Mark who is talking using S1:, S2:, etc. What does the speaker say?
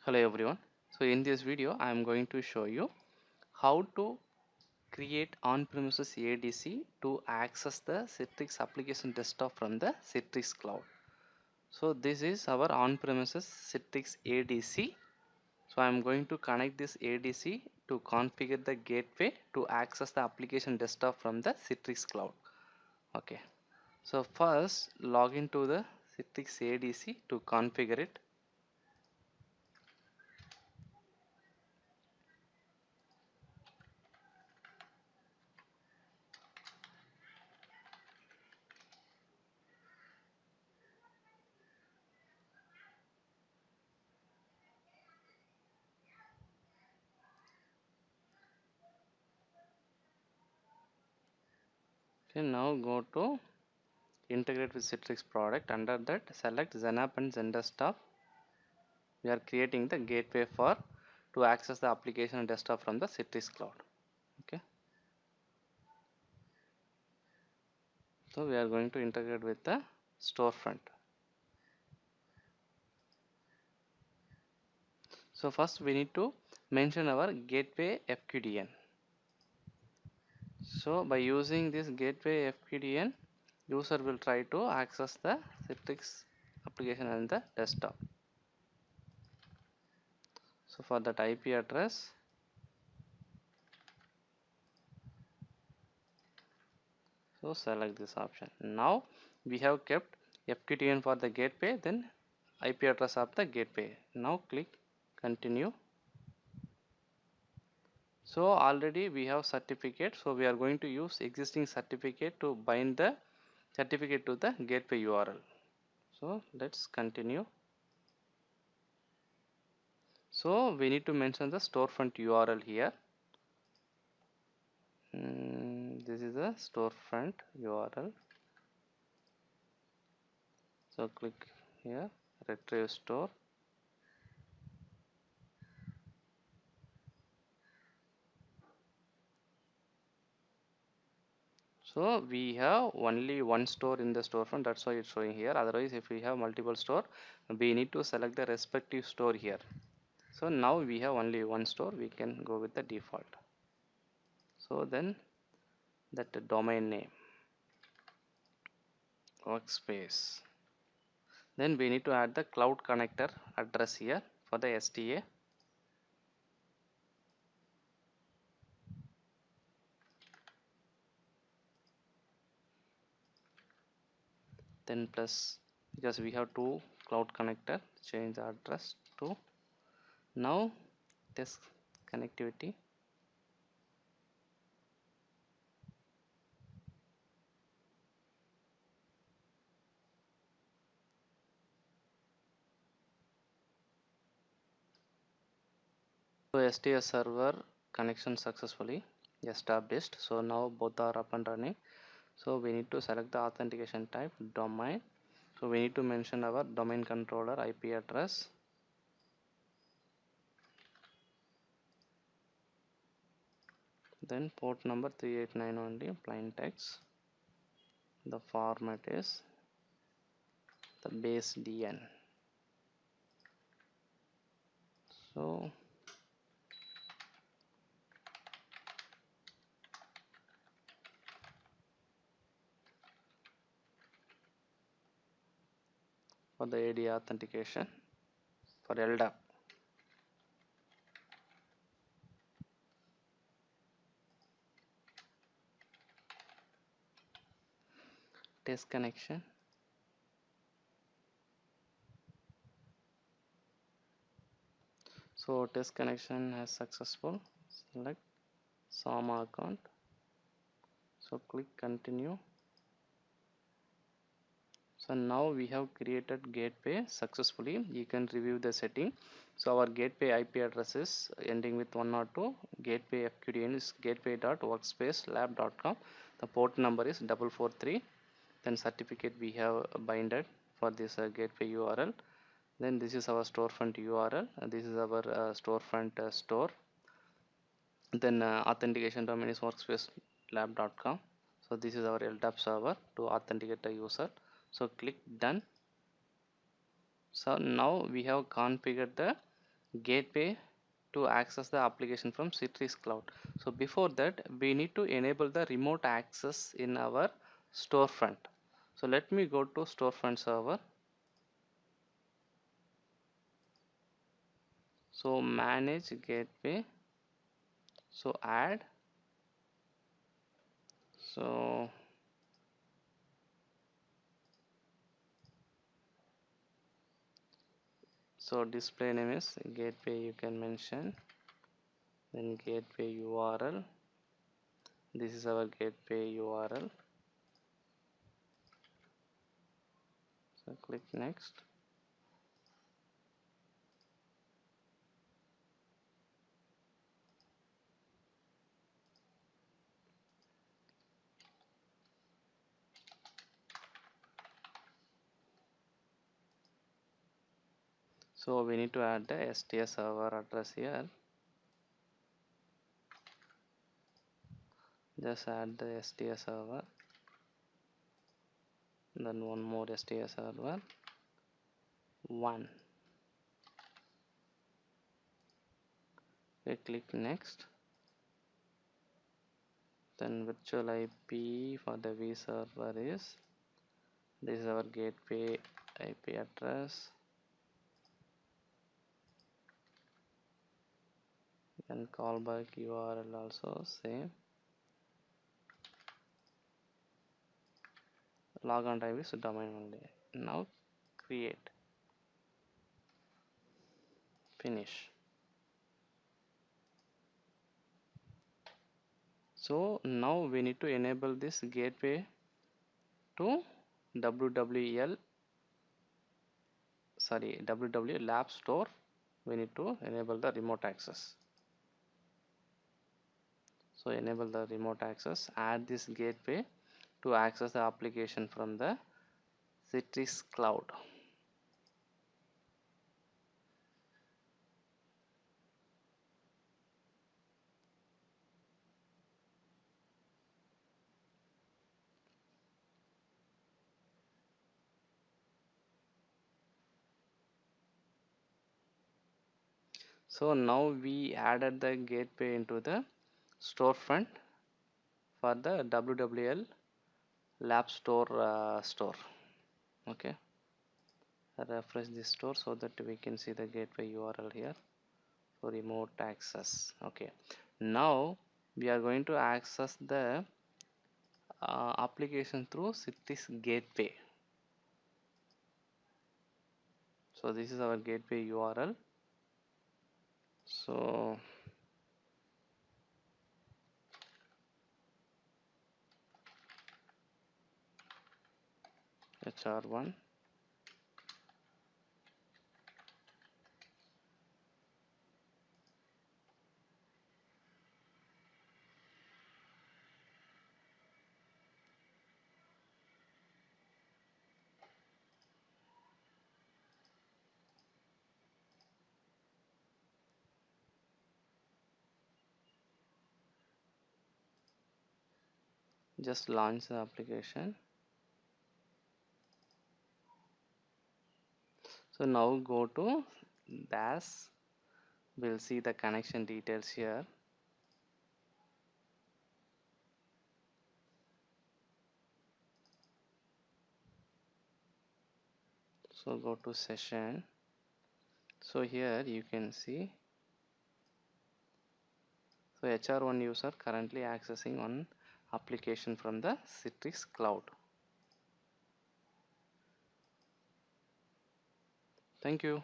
S1: Hello everyone. So in this video I am going to show you how to create on-premises ADC to access the Citrix application desktop from the Citrix cloud. So this is our on-premises Citrix ADC. So I am going to connect this ADC to configure the gateway to access the application desktop from the Citrix cloud. Okay. So first log into the Citrix ADC to configure it. Okay, now go to integrate with Citrix product. Under that select XenApp and XenDesktop. We are creating the gateway for to access the application and desktop from the Citrix cloud. Okay, so we are going to integrate with the Storefront. So first we need to mention our gateway FQDN. So by using this gateway FQDN, user will try to access the Citrix application and the desktop. So for that IP address, so select this option. Now we have kept FQDN for the gateway, then IP address of the gateway. Now click continue. So already we have certificate, so we are going to use existing certificate to bind the certificate to the gateway URL. So let's continue. So we need to mention the storefront URL here. This is the storefront URL. So click here, retrieve store. So we have only one store in the storefront, that's why it's showing here. Otherwise, if we have multiple store, we need to select the respective store here. So now we have only one store, we can go with the default. So then that domain name, workspace. Then we need to add the cloud connector address here for the STA. Then plus, because we have two cloud connector, change the address to now test connectivity. So STA server connection successfully established. So now both are up and running. So we need to select the authentication type domain. So we need to mention our domain controller IP address. Then port number 389 only, plain text. The format is the base DN. So for the AD authentication for LDAP. Test connection. So test connection has successful. Select SAMA account. So click continue. So now we have created gateway successfully. You can review the setting. So our gateway IP address is ending with 102. Gateway FQDN is gateway.workspacelab.com. The port number is 443. Then certificate we have binded for this gateway URL. Then this is our storefront URL. This is our storefront store. Then authentication domain is workspacelab.com. So this is our LDAP server to authenticate the user. So click done. So now we have configured the gateway to access the application from Citrix Cloud. So before that, we need to enable the remote access in our storefront. So let me go to storefront server. So manage gateway. So add. So display name is gateway, you can mention, then gateway URL. This is our gateway URL. So click next. So we need to add the STS server address here. Just add the STS server, then one more STS server, 1. We click next. Then virtual IP for the V server is, this is our gateway IP address. And callback URL also same. Logon type is domain only. Now create, finish. So now we need to enable this gateway to WWL Lab Store. We need to enable the remote access. So enable the remote access, add this gateway to access the application from the Citrix Cloud. So now we added the gateway into the storefront for the WWL Lab Store store. Okay, refresh this store so that we can see the gateway URL here for remote access. Okay, now we are going to access the application through Citrix gateway. So this is our gateway URL. So HR1, just launch the application. So now go to DAS. We'll see the connection details here. So go to session. So here you can see, so HR1 user currently accessing one application from the Citrix Cloud. Thank you.